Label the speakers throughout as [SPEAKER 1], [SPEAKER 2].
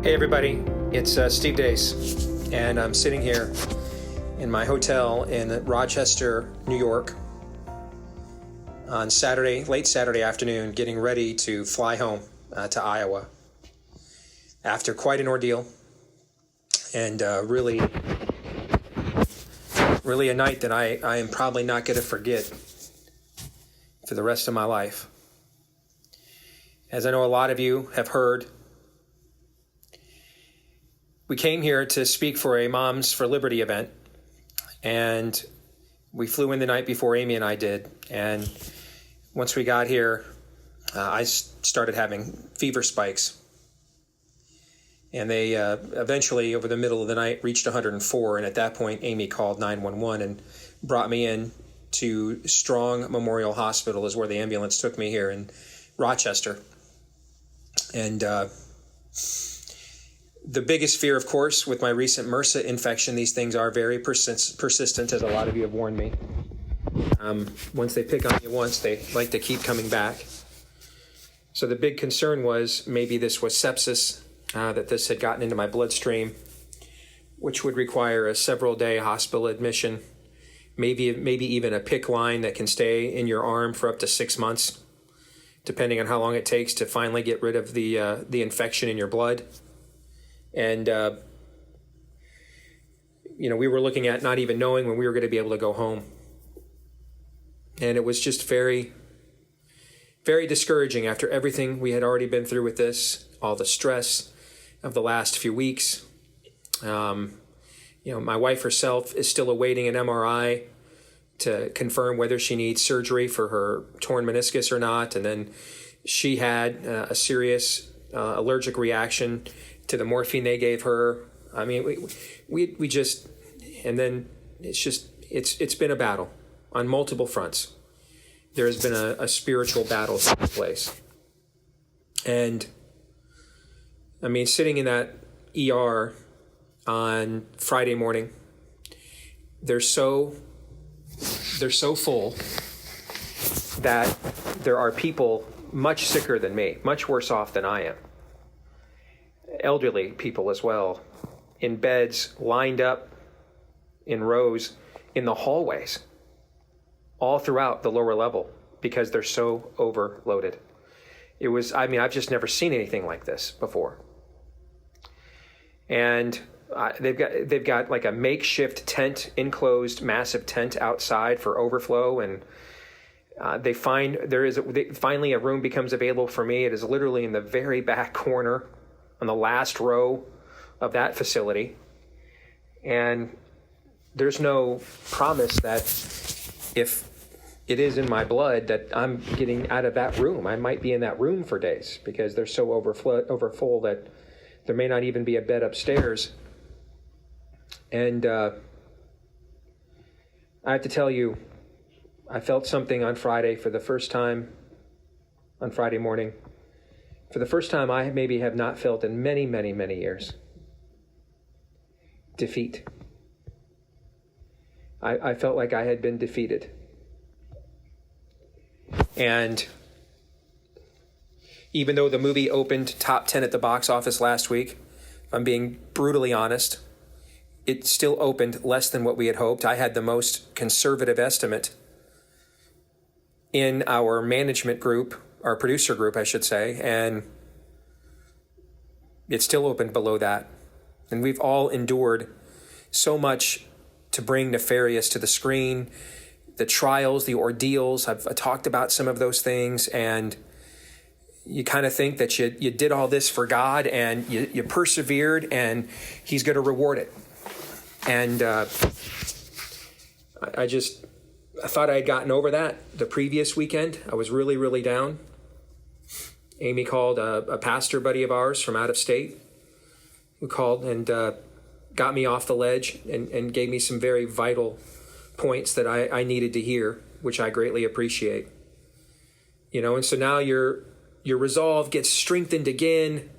[SPEAKER 1] Hey everybody, it's Steve Deace, and I'm sitting here in my hotel in Rochester, New York on Saturday, late Saturday afternoon, getting ready to fly home to Iowa after quite an ordeal, and really a night that I am probably not going to forget for the rest of my life. As I know a lot of you have heard, we came here to speak for a Moms for Liberty event, and we flew in the night before Amy and I did. And once we got here, I started having fever spikes. And they eventually, over the middle of the night, reached 104. And at that point, Amy called 911 and brought me in to Strong Memorial Hospital, is where the ambulance took me here in Rochester. And the biggest fear, of course, with my recent MRSA infection, these things are very persistent, as a lot of you have warned me. Once they pick on you once, they like to keep coming back. So the big concern was maybe this was sepsis, that this had gotten into my bloodstream, which would require a several-day hospital admission, maybe even a PICC line that can stay in your arm for up to 6 months, depending on how long it takes to finally get rid of the infection in your blood. And, we were looking at not even knowing when we were going to be able to go home. And it was just very, very discouraging after everything we had already been through with this, all the stress of the last few weeks. My wife herself is still awaiting an MRI to confirm whether she needs surgery for her torn meniscus or not. And then she had a serious allergic reaction to the morphine they gave her. I mean, we just, and then it's been a battle on multiple fronts. There has been a spiritual battle taking place. And I mean, sitting in that ER on Friday morning, they're so full that there are people much sicker than me, much worse off than I am. Elderly people as well, in beds lined up in rows in the hallways, all throughout the lower level, because they're so overloaded. I've just never seen anything like this before. And they've got like a makeshift tent, enclosed massive tent outside for overflow, and finally a room becomes available for me. It is literally in the very back corner on the last row of that facility. And there's no promise that if it is in my blood that I'm getting out of that room. I might be in that room for days because they're so overfull that there may not even be a bed upstairs. And I have to tell you, I felt something on Friday for the first time, on Friday morning. For the first time I maybe have not felt in many, many, many years. Defeat. I felt like I had been defeated. And even though the movie opened top 10 at the box office last week, if I'm being brutally honest, it still opened less than what we had hoped. I had the most conservative estimate in our management group, our producer group, I should say, and it still opened below that. And we've all endured so much to bring Nefarious to the screen, the trials, the ordeals. I've talked about some of those things, and you kind of think that you did all this for God, and you persevered, and He's going to reward it. And I thought I had gotten over that the previous weekend. I was really, really down. Amy called a pastor buddy of ours from out of state who called and got me off the ledge and gave me some very vital points that I needed to hear, which I greatly appreciate. And so now your resolve gets strengthened again.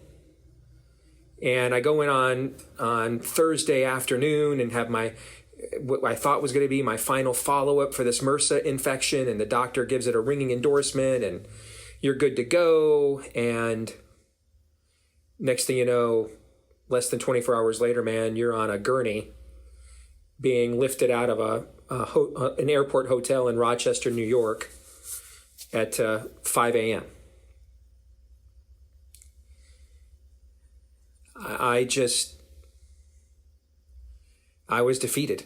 [SPEAKER 1] And I go in on Thursday afternoon and have what I thought was going to be my final follow-up for this MRSA infection, and the doctor gives it a ringing endorsement, and you're good to go. And next thing you know, less than 24 hours later, man, you're on a gurney being lifted out of an airport hotel in Rochester, New York at 5 a.m. I was defeated.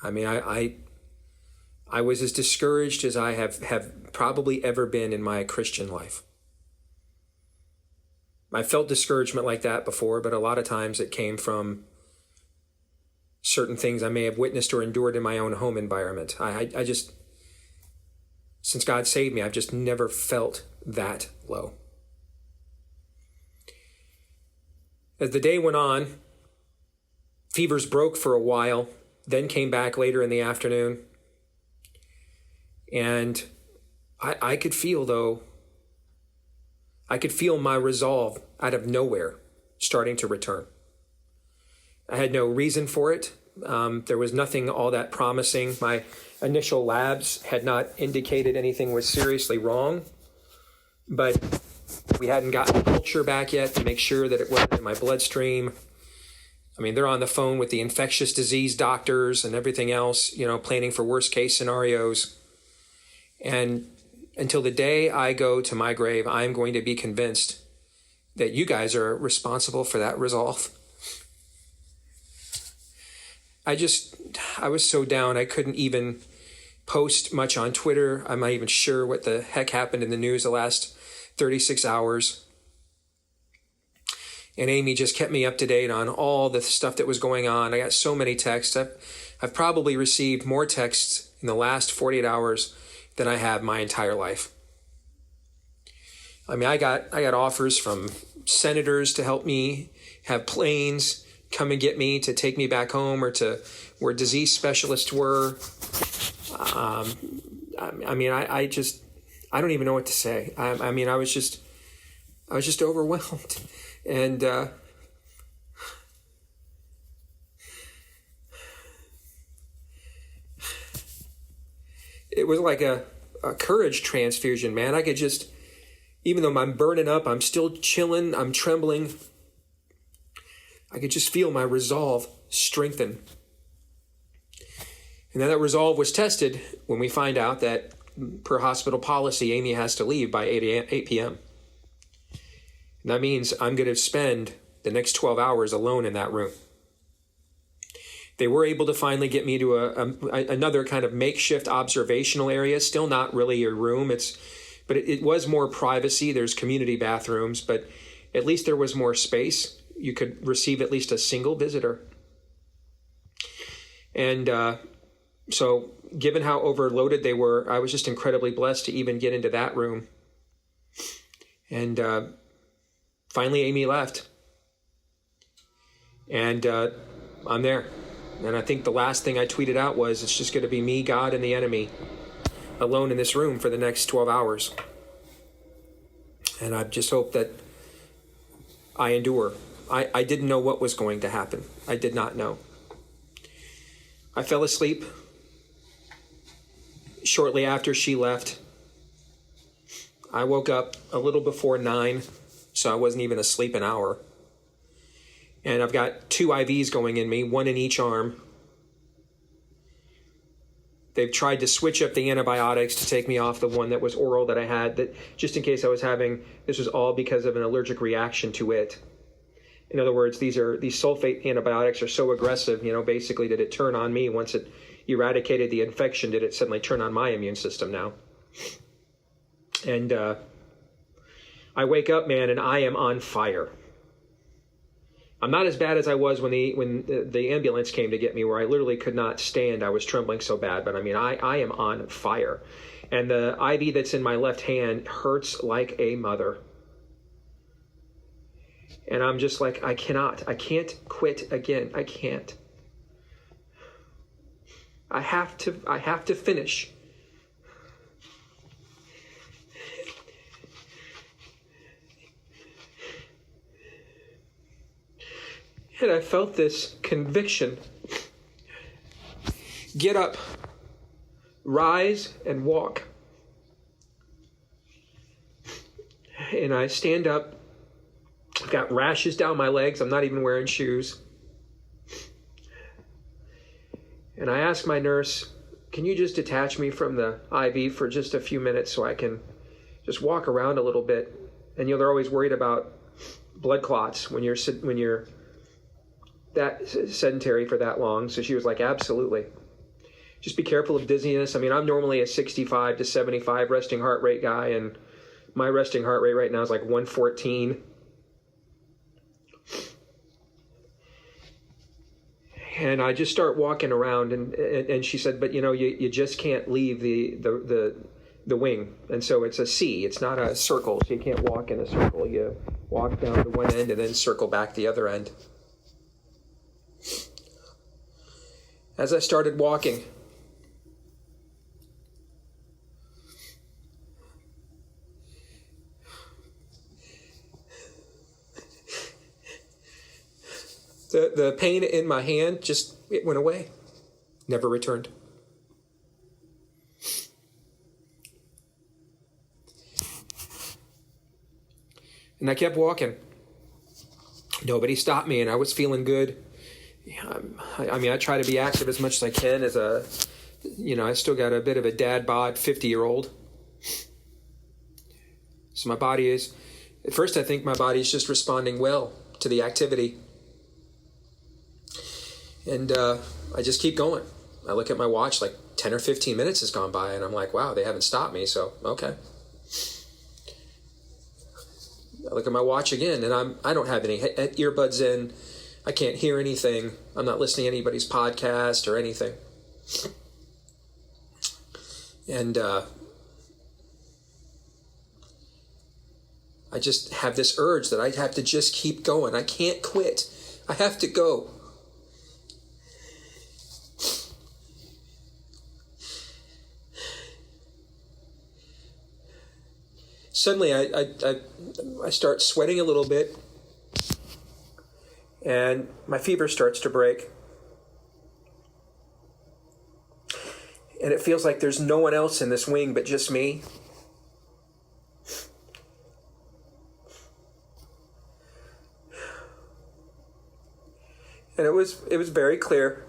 [SPEAKER 1] I mean, I was as discouraged as I have probably ever been in my Christian life. I felt discouragement like that before, but a lot of times it came from certain things I may have witnessed or endured in my own home environment. I just, since God saved me, I've just never felt that low. As the day went on, fevers broke for a while, then came back later in the afternoon. And I could feel, though, I could feel my resolve out of nowhere starting to return. I had no reason for it. There was nothing all that promising. My initial labs had not indicated anything was seriously wrong, but we hadn't gotten culture back yet to make sure that it wasn't in my bloodstream. I mean, they're on the phone with the infectious disease doctors and everything else, planning for worst case scenarios. And until the day I go to my grave, I'm going to be convinced that you guys are responsible for that resolve. I was so down, I couldn't even post much on Twitter. I'm not even sure what the heck happened in the news the last 36 hours. And Amy just kept me up to date on all the stuff that was going on. I got so many texts. I've probably received more texts in the last 48 hours than I have my entire life. I mean, I got offers from senators to help me have planes come and get me to take me back home or to where disease specialists were. I don't even know what to say. I was just overwhelmed. And it was like a courage transfusion, man. I could just, even though I'm burning up, I'm still chilling, I'm trembling, I could just feel my resolve strengthen. And then that resolve was tested when we find out that per hospital policy, Amy has to leave by 8 p.m. And that means I'm going to spend the next 12 hours alone in that room. They were able to finally get me to another kind of makeshift observational area, still not really a room. But it was more privacy. There's community bathrooms, but at least there was more space. You could receive at least a single visitor. And so given how overloaded they were, I was just incredibly blessed to even get into that room. And finally, Amy left. And I'm there. And I think the last thing I tweeted out was, it's just going to be me, God, and the enemy alone in this room for the next 12 hours. And I just hope that I endure. I didn't know what was going to happen. I did not know. I fell asleep shortly after she left. I woke up a little before 9, so I wasn't even asleep an hour. And I've got 2 IVs going in me, 1 in each arm. They've tried to switch up the antibiotics to take me off the one that was oral that I had, that just in case I was having, this was all because of an allergic reaction to it. In other words, these sulfate antibiotics are so aggressive, basically, did it turn on me once it eradicated the infection? Did it suddenly turn on my immune system now? And I wake up, man, and I am on fire. I'm not as bad as I was when the ambulance came to get me, where I literally could not stand. I was trembling so bad. But I mean, I am on fire. And the IV that's in my left hand hurts like a mother. And I'm just like, I can't quit again. I can't. I have to finish. And I felt this conviction. Get up, rise, and walk. And I stand up, I've got rashes down my legs. I'm not even wearing shoes. And I asked my nurse, can you just detach me from the IV for just a few minutes so I can just walk around a little bit? And they're always worried about blood clots when you're that sedentary for that long. So she was like, absolutely. Just be careful of dizziness. I mean, I'm normally a 65 to 75 resting heart rate guy, and my resting heart rate right now is like 114. And I just start walking around, and she said, but you just can't leave the wing. And so it's a C, it's not a circle. So you can't walk in a circle. You walk down to one end and then circle back the other end. As I started walking, the pain in my hand it went away, never returned. And I kept walking. Nobody stopped me, and I was feeling good. I try to be active as much as I can I still got a bit of a dad bod 50-year-old. So my body is, at first I think my body is just responding well to the activity. And I just keep going. I look at my watch, like 10 or 15 minutes has gone by, and I'm like, wow, they haven't stopped me, so okay. I look at my watch again, and I don't have any earbuds in. I can't hear anything. I'm not listening to anybody's podcast or anything. And I just have this urge that I have to just keep going. I can't quit. I have to go. Suddenly, I start sweating a little bit, and my fever starts to break. And it feels like there's no one else in this wing but just me. And it was very clear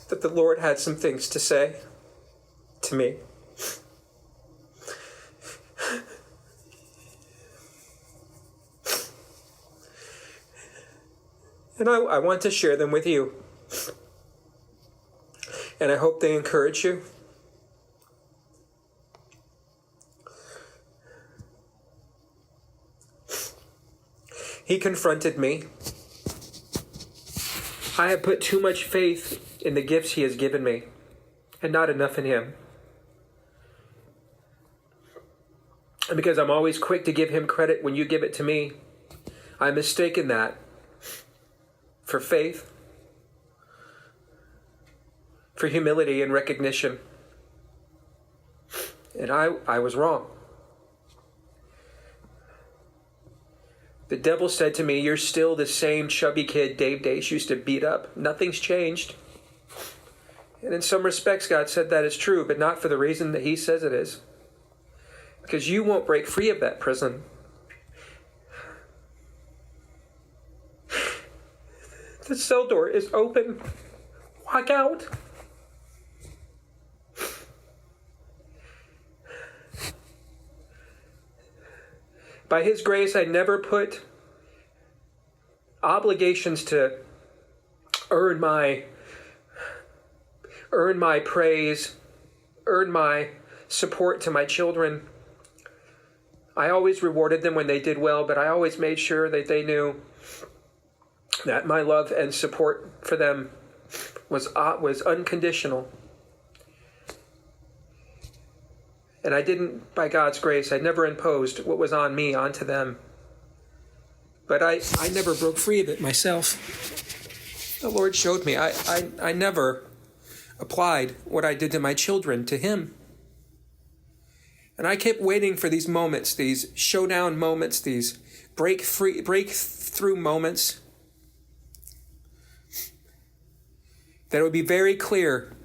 [SPEAKER 1] that the Lord had some things to say to me. And I want to share them with you. And I hope they encourage you. He confronted me. I have put too much faith in the gifts He has given me, and not enough in Him. And because I'm always quick to give Him credit when you give it to me, I mistaken that for faith, for humility and recognition. And I was wrong. The devil said to me, you're still the same chubby kid Dave Deace used to beat up. Nothing's changed. And in some respects, God said that is true, but not for the reason that He says it is. Because you won't break free of that prison. The cell door is open. Walk out. By His grace, I never put obligations to earn my praise, earn my support to my children. I always rewarded them when they did well, but I always made sure that they knew that my love and support for them was unconditional. And I didn't, by God's grace, I never imposed what was on me onto them. But I never broke free of it myself. The Lord showed me. I never applied what I did to my children to Him. And I kept waiting for these moments, these showdown moments, these breakthrough moments, that it would be very clear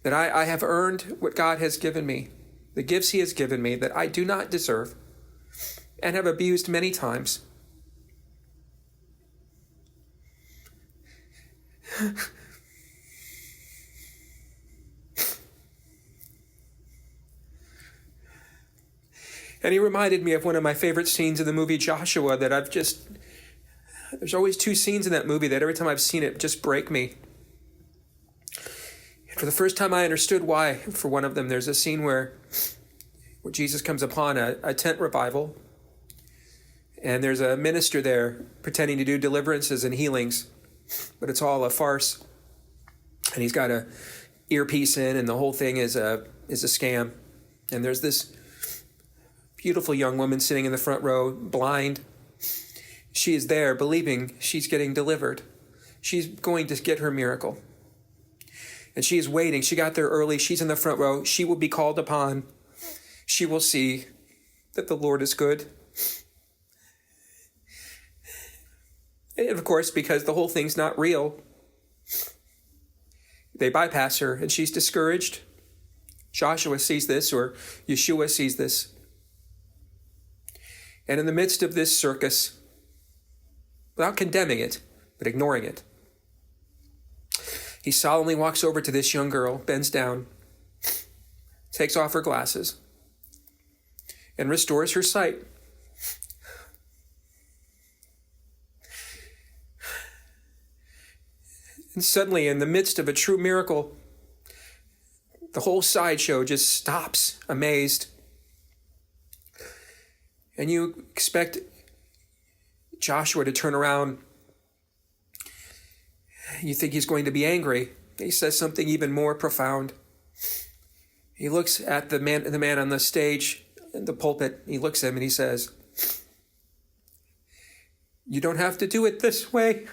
[SPEAKER 1] that I have earned what God has given me, the gifts he has given me that I do not deserve and have abused many times. And he reminded me of one of my favorite scenes in the movie Joshua that there's always two scenes in that movie that every time I've seen it just break me. And for the first time I understood why. For one of them, there's a scene where Jesus comes upon a tent revival, and there's a minister there pretending to do deliverances and healings, but it's all a farce. And he's got a earpiece in, and the whole thing is a scam. And there's this beautiful young woman sitting in the front row, blind. She is there believing she's getting delivered. She's going to get her miracle. And she is waiting. She got there early. She's in the front row. She will be called upon. She will see that the Lord is good. And of course, because the whole thing's not real, they bypass her, and she's discouraged. Joshua sees this, or Yeshua sees this. And in the midst of this circus, without condemning it, but ignoring it, he solemnly walks over to this young girl, bends down, takes off her glasses, and restores her sight. And suddenly, in the midst of a true miracle, the whole sideshow just stops, amazed. And you expect Joshua to turn around. You think he's going to be angry. He says something even more profound. He looks at the man on the stage, in the pulpit. He looks at him and he says, "You don't have to do it this way."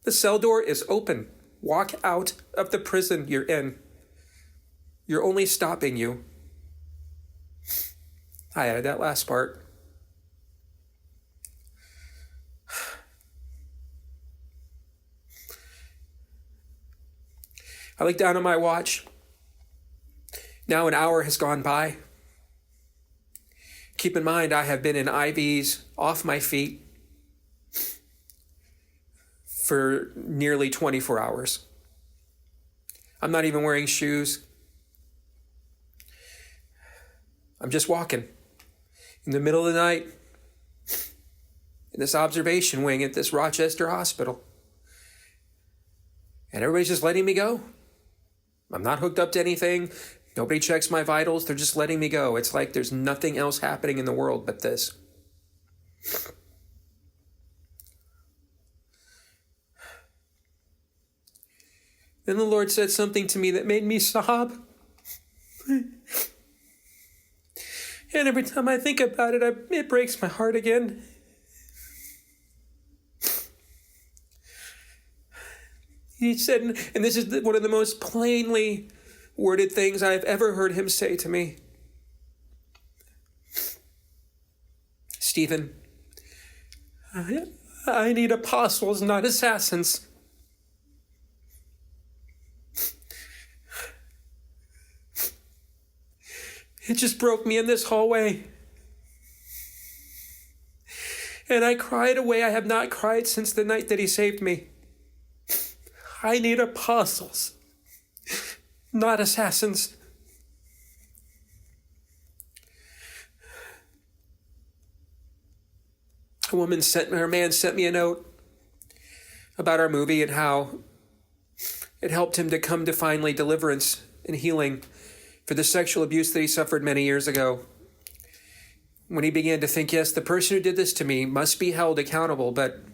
[SPEAKER 1] The cell door is open. Walk out of the prison you're in. You're only stopping you. I added that last part. I look down at my watch. Now an hour has gone by. Keep in mind, I have been in IVs, off my feet, for nearly 24 hours. I'm not even wearing shoes. I'm just walking in the middle of the night in this observation wing at this Rochester hospital. And everybody's just letting me go. I'm not hooked up to anything. Nobody checks my vitals. They're just letting me go. It's like there's nothing else happening in the world but this. Then the Lord said something to me that made me sob. And every time I think about it, it breaks my heart again. He said, and this is one of the most plainly worded things I've ever heard him say to me. "Stephen, I need apostles, not assassins." It just broke me in this hallway. And I cried a way I have not cried since the night that he saved me. I need apostles, not assassins. A man sent me a note about our movie and how it helped him to come to finally deliverance and healing for the sexual abuse that he suffered many years ago. When he began to think, yes, the person who did this to me must be held accountable, but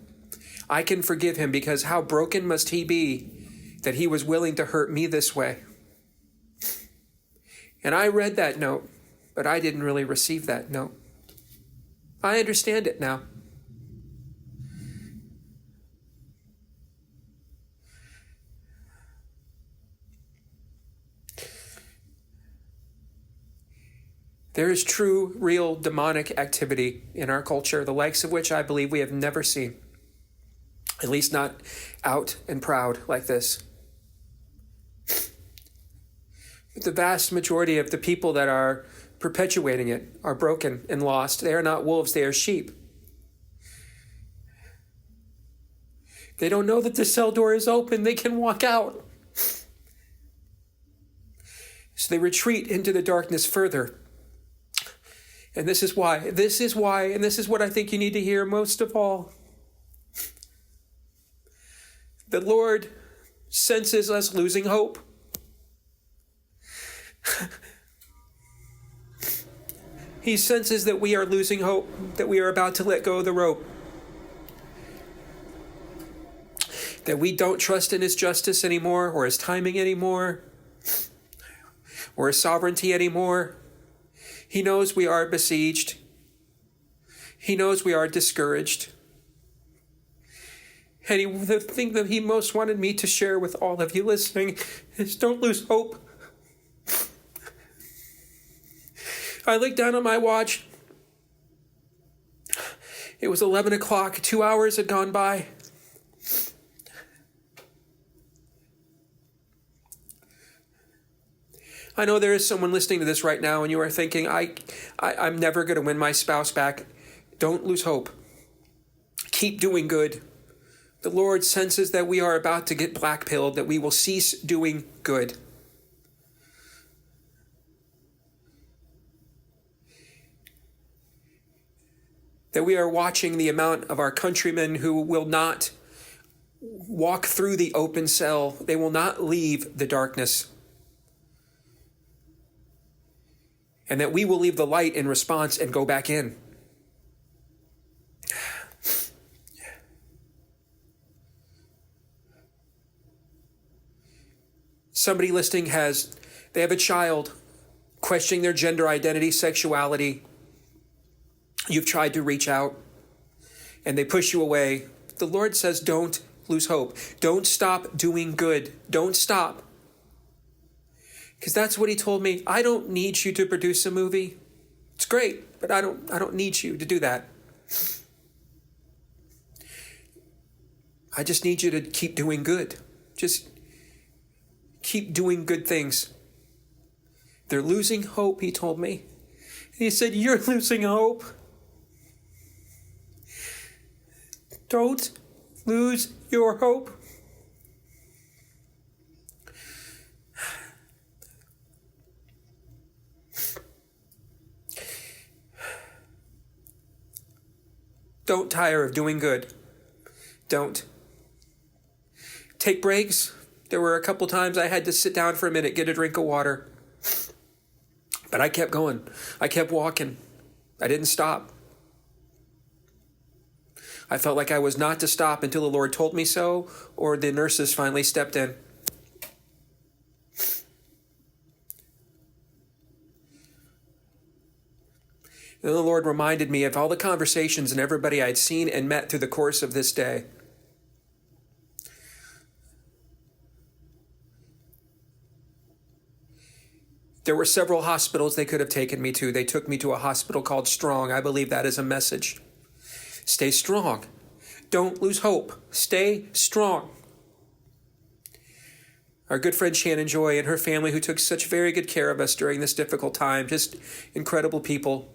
[SPEAKER 1] I can forgive him because how broken must he be that he was willing to hurt me this way? And I read that note, but I didn't really receive that note. I understand it now. There is true, real demonic activity in our culture, the likes of which I believe we have never seen. At least not out and proud like this. But the vast majority of the people that are perpetuating it are broken and lost. They are not wolves, they are sheep. They don't know that the cell door is open. They can walk out. So they retreat into the darkness further. And this is why, and this is what I think you need to hear most of all. The Lord senses us losing hope. He senses that we are losing hope, that we are about to let go of the rope, that we don't trust in His justice anymore, or His timing anymore, or His sovereignty anymore. He knows we are besieged. He knows we are discouraged. And the thing that He most wanted me to share with all of you listening is don't lose hope. I looked down at my watch. It was 11 o'clock. 2 hours had gone by. I know there is someone listening to this right now and you are thinking, I'm never going to win my spouse back. Don't lose hope. Keep doing good. The Lord senses that we are about to get blackpilled, that we will cease doing good. That we are watching the amount of our countrymen who will not walk through the open cell. They will not leave the darkness. And that we will leave the light in response and go back in. Somebody listening they have a child questioning their gender identity, sexuality. You've tried to reach out and they push you away. The Lord says, don't lose hope. Don't stop doing good. Don't stop. Because that's what He told me. I don't need you to produce a movie. It's great, but I don't need you to do that. I just need you to keep doing good. Just keep doing good things. They're losing hope, He told me. And He said, you're losing hope. Don't lose your hope. Don't tire of doing good. Don't. Take breaks. There were a couple times I had to sit down for a minute, get a drink of water. But I kept going. I kept walking. I didn't stop. I felt like I was not to stop until the Lord told me so, or the nurses finally stepped in. Then the Lord reminded me of all the conversations and everybody I'd seen and met through the course of this day. There were several hospitals they could have taken me to. They took me to a hospital called Strong. I believe that is a message. Stay strong. Don't lose hope. Stay strong. Our good friend Shannon Joy and her family, who took such very good care of us during this difficult time, just incredible people,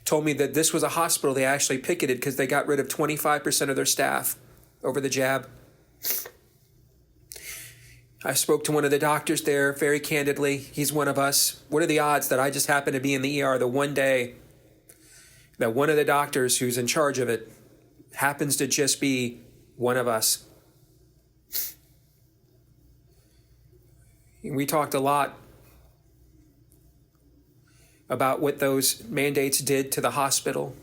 [SPEAKER 1] told me that this was a hospital they actually picketed because they got rid of 25% of their staff over the jab. I spoke to one of the doctors there very candidly. He's one of us. What are the odds that I just happen to be in the ER the one day that one of the doctors who's in charge of it happens to just be one of us? We talked a lot about what those mandates did to the hospital,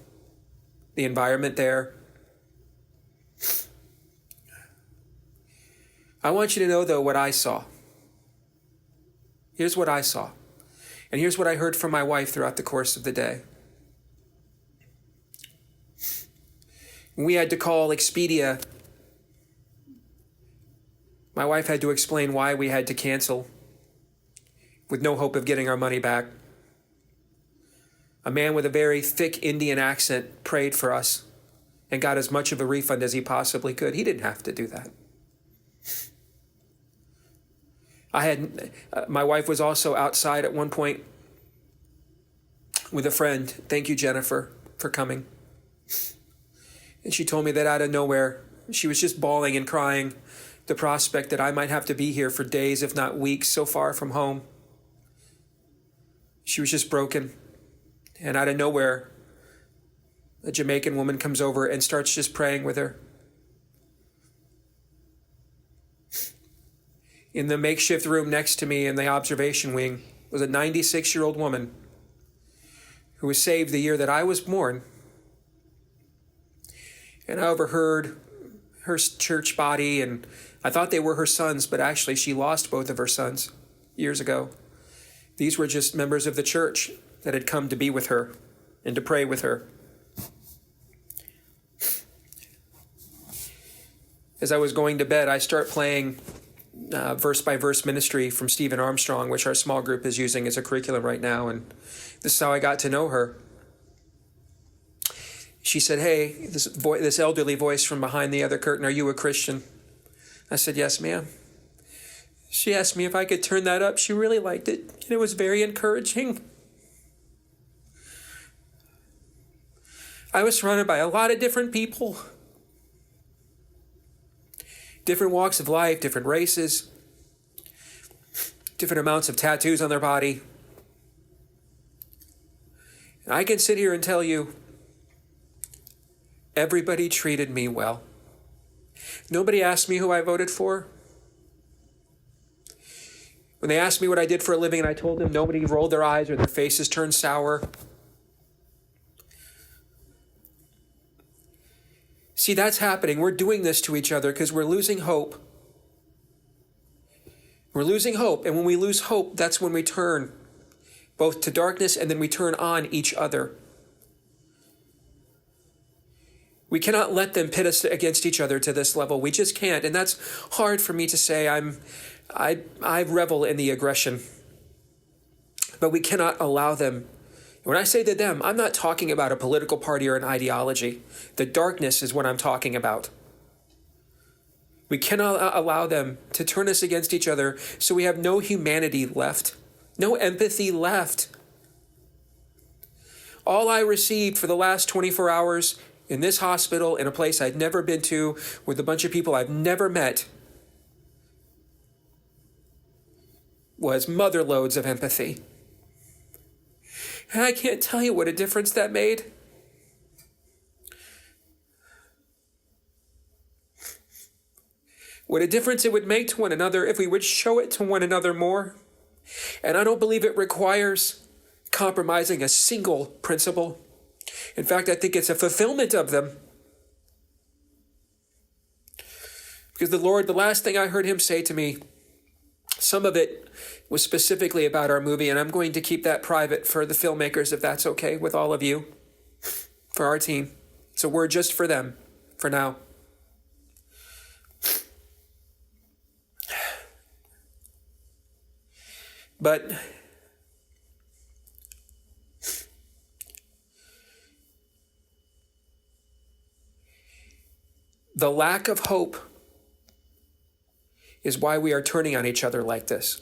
[SPEAKER 1] the environment there. I want you to know, though, what I saw. Here's what I saw. And here's what I heard from my wife throughout the course of the day. We had to call Expedia. My wife had to explain why we had to cancel with no hope of getting our money back. A man with a very thick Indian accent prayed for us and got as much of a refund as he possibly could. He didn't have to do that. My wife was also outside at one point with a friend. Thank you, Jennifer, for coming. And she told me that out of nowhere, she was just bawling and crying the prospect that I might have to be here for days, if not weeks, so far from home. She was just broken. And out of nowhere, a Jamaican woman comes over and starts just praying with her. In the makeshift room next to me in the observation wing was a 96-year-old woman who was saved the year that I was born. And I overheard her church body, and I thought they were her sons, but actually she lost both of her sons years ago. These were just members of the church that had come to be with her and to pray with her. As I was going to bed, I start playing verse-by-verse ministry from Stephen Armstrong, which our small group is using as a curriculum right now, and this is how I got to know her. She said, "Hey, this elderly voice from behind the other curtain, are you a Christian?" I said, "Yes, ma'am." She asked me if I could turn that up. She really liked it, and it was very encouraging. I was surrounded by a lot of different people, different walks of life, different races, different amounts of tattoos on their body. And I can sit here and tell you, everybody treated me well. Nobody asked me who I voted for. When they asked me what I did for a living and I told them, nobody rolled their eyes or their faces turned sour. See, that's happening. We're doing this to each other because we're losing hope. We're losing hope. And when we lose hope, that's when we turn both to darkness and then we turn on each other. We cannot let them pit us against each other to this level. We just can't. And that's hard for me to say. I revel in the aggression. But we cannot allow them. When I say to them, I'm not talking about a political party or an ideology. The darkness is what I'm talking about. We cannot allow them to turn us against each other so we have no humanity left, no empathy left. All I received for the last 24 hours in this hospital, in a place I'd never been to, with a bunch of people I've never met, was mother loads of empathy. And I can't tell you what a difference that made. What a difference it would make to one another if we would show it to one another more. And I don't believe it requires compromising a single principle. In fact, I think it's a fulfillment of them. Because the Lord, the last thing I heard him say to me, some of it was specifically about our movie, and I'm going to keep that private for the filmmakers, if that's okay with all of you, for our team. It's a word just for them, for now. But the lack of hope is why we are turning on each other like this.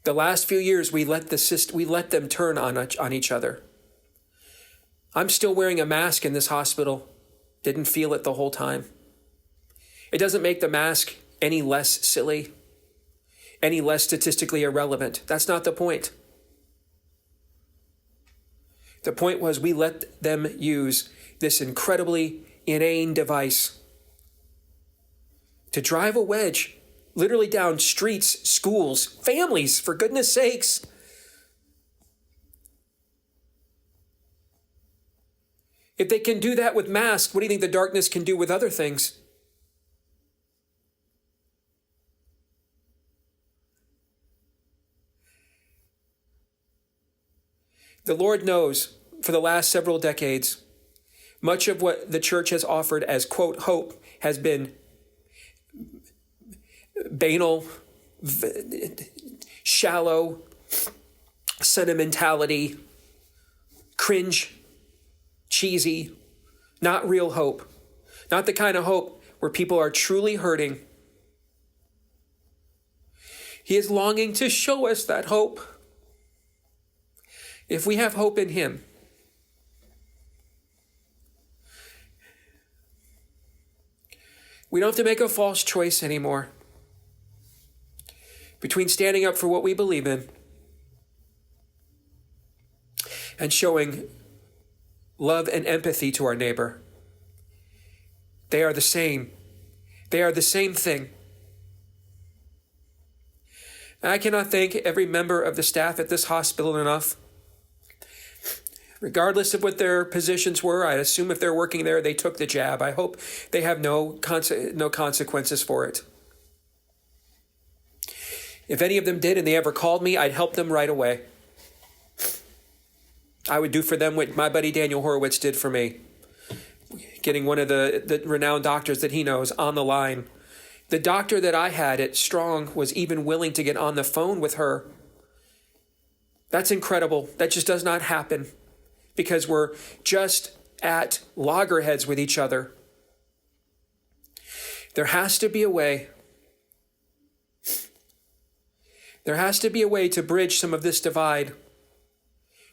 [SPEAKER 1] The last few years, we let them turn on each other. I'm still wearing a mask in this hospital. Didn't feel it the whole time. It doesn't make the mask any less silly, any less statistically irrelevant. That's not the point. The point was we let them use this incredibly inane device to drive a wedge literally down streets, schools, families, for goodness sakes. If they can do that with masks, what do you think the darkness can do with other things? The Lord knows, for the last several decades, much of what the church has offered as, quote, hope has been banal, shallow, sentimentality, cringe, cheesy, not real hope. Not the kind of hope where people are truly hurting. He is longing to show us that hope. If we have hope in him, we don't have to make a false choice anymore between standing up for what we believe in and showing love and empathy to our neighbor. They are the same. They are the same thing. And I cannot thank every member of the staff at this hospital enough. Regardless of what their positions were, I assume if they're working there, they took the jab. I hope they have no consequences for it. If any of them did and they ever called me, I'd help them right away. I would do for them what my buddy Daniel Horowitz did for me. Getting one of the renowned doctors that he knows on the line. The doctor that I had at Strong was even willing to get on the phone with her. That's incredible. That just does not happen because we're just at loggerheads with each other. There has to be a way. There has to be a way to bridge some of this divide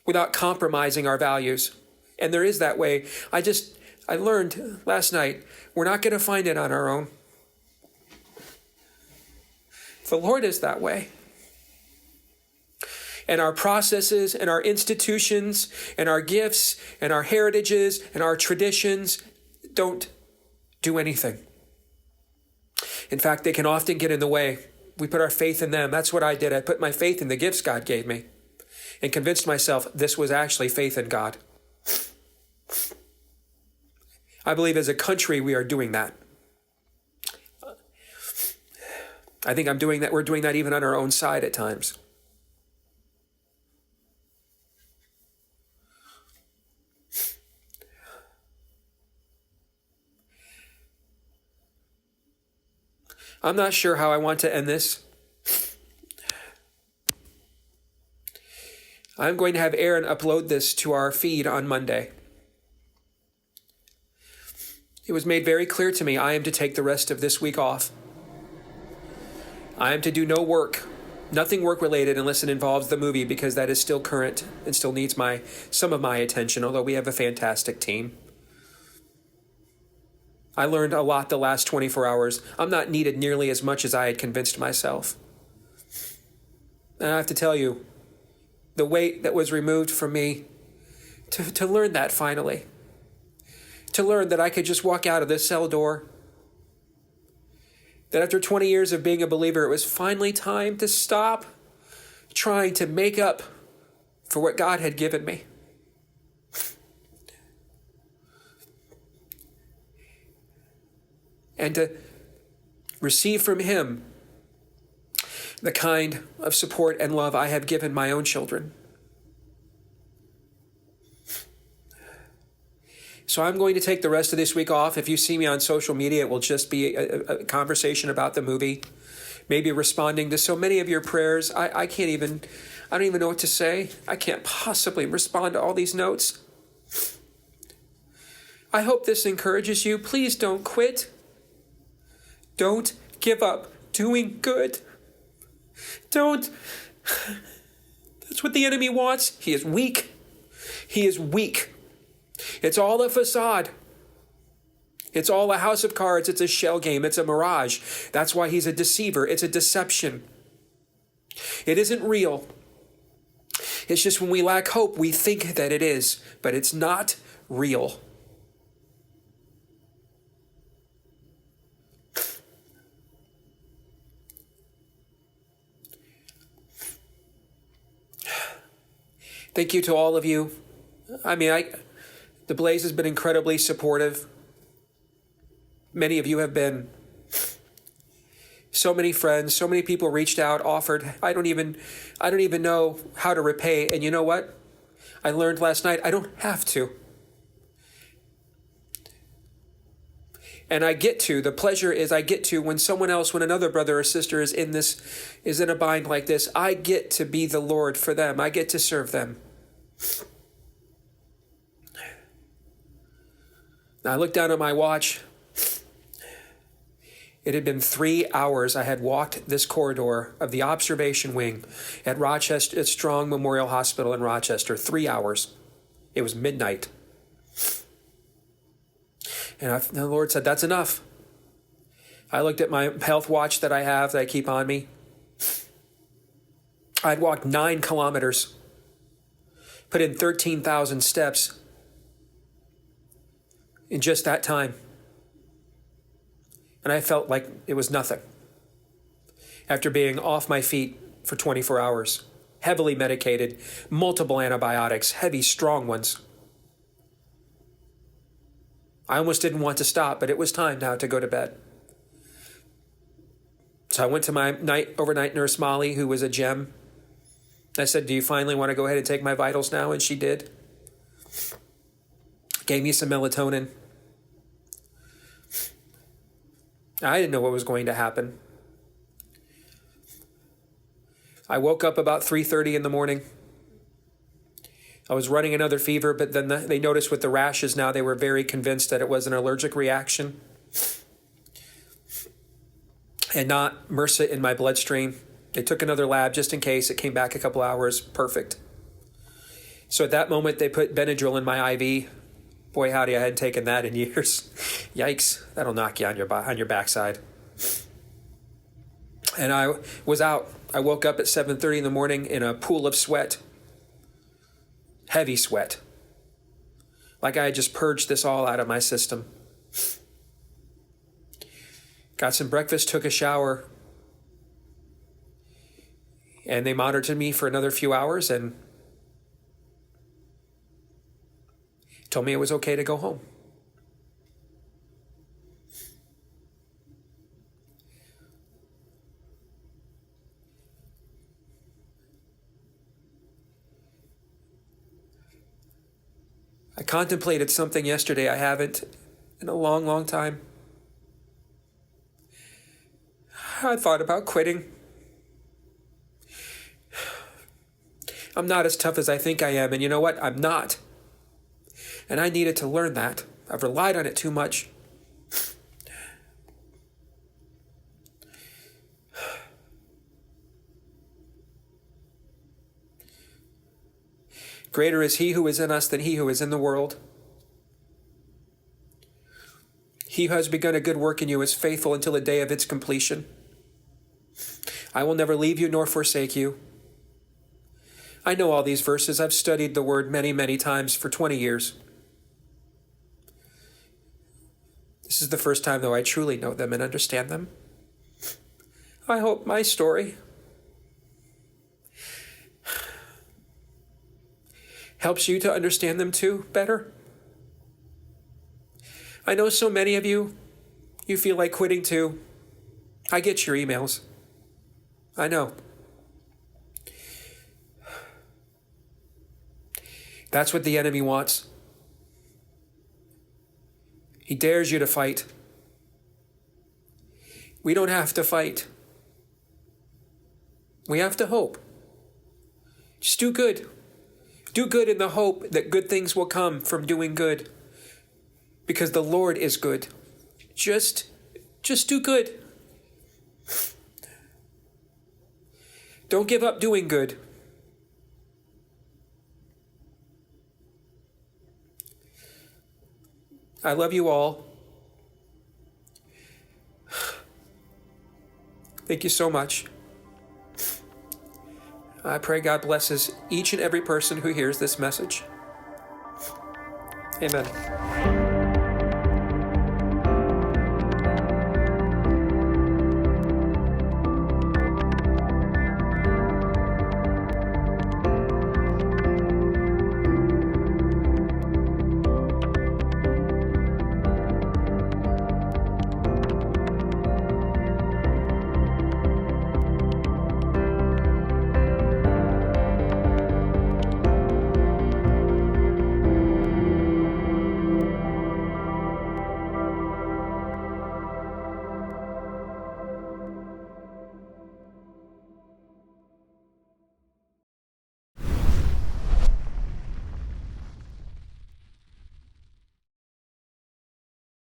[SPEAKER 1] without compromising our values. And there is that way. I learned last night, we're not going to find it on our own. The Lord is that way. And our processes and our institutions and our gifts and our heritages and our traditions don't do anything. In fact, they can often get in the way. We put our faith in them. That's what I did. I put my faith in the gifts God gave me and convinced myself this was actually faith in God. I believe as a country we are doing that. I think I'm doing that. We're doing that even on our own side at times. I'm not sure how I want to end this. I'm going to have Aaron upload this to our feed on Monday. It was made very clear to me I am to take the rest of this week off. I am to do no work, nothing work related unless it involves the movie because that is still current and still needs some of my attention, although we have a fantastic team. I learned a lot the last 24 hours. I'm not needed nearly as much as I had convinced myself. And I have to tell you, the weight that was removed from me to learn that finally. To learn that I could just walk out of this cell door. That after 20 years of being a believer, it was finally time to stop trying to make up for what God had given me. And to receive from Him the kind of support and love I have given my own children. So I'm going to take the rest of this week off. If you see me on social media, it will just be a conversation about the movie. Maybe responding to so many of your prayers. I don't even know what to say. I can't possibly respond to all these notes. I hope this encourages you. Please don't quit. Don't give up doing good. Don't. That's what the enemy wants. He is weak. He is weak. It's all a facade. It's all a house of cards. It's a shell game. It's a mirage. That's why he's a deceiver. It's a deception. It isn't real. It's just when we lack hope, we think that it is, but it's not real. Thank you to all of you. The Blaze has been incredibly supportive. Many of you have been. So many friends, so many people reached out, offered. I don't even know how to repay. And you know what? I learned last night I don't have to. And the pleasure is I get to, when another brother or sister is in a bind like this, I get to be the Lord for them. I get to serve them. Now I looked down at my watch. It had been 3 hours I had walked this corridor of the observation wing at Strong Memorial Hospital in Rochester. 3 hours. It was midnight. And the Lord said, that's enough. I looked at my health watch that I keep on me. I'd walked 9 kilometers, put in 13,000 steps in just that time. And I felt like it was nothing. After being off my feet for 24 hours, heavily medicated, multiple antibiotics, heavy, strong ones. I almost didn't want to stop, but it was time now to go to bed. So I went to my overnight nurse, Molly, who was a gem. I said, do you finally want to go ahead and take my vitals now? And she did. Gave me some melatonin. I didn't know what was going to happen. I woke up about 3:30 in the morning. I was running another fever, but then they noticed with the rashes now, they were very convinced that it was an allergic reaction and not MRSA in my bloodstream. They took another lab just in case. It came back a couple hours. Perfect. So at that moment, they put Benadryl in my IV. Boy, howdy, I hadn't taken that in years. Yikes, that'll knock you on your backside. And I was out. I woke up at 7:30 in the morning in a pool of sweat. Heavy sweat. Like I had just purged this all out of my system. Got some breakfast, took a shower. And they monitored me for another few hours and told me it was okay to go home. I contemplated something yesterday I haven't in a long, long time. I thought about quitting. I'm not as tough as I think I am, and you know what? I'm not. And I needed to learn that. I've relied on it too much. Greater is he who is in us than he who is in the world. He who has begun a good work in you is faithful until the day of its completion. I will never leave you nor forsake you. I know all these verses. I've studied the word many, many times for 20 years. This is the first time, though, I truly know them and understand them. I hope my story helps you to understand them too better. I know so many of you feel like quitting too. I get your emails. I know. That's what the enemy wants. He dares you to fight. We don't have to fight. We have to hope. Just do good. Do good in the hope that good things will come from doing good. Because the Lord is good. Just do good. Don't give up doing good. I love you all. Thank you so much. I pray God blesses each and every person who hears this message. Amen.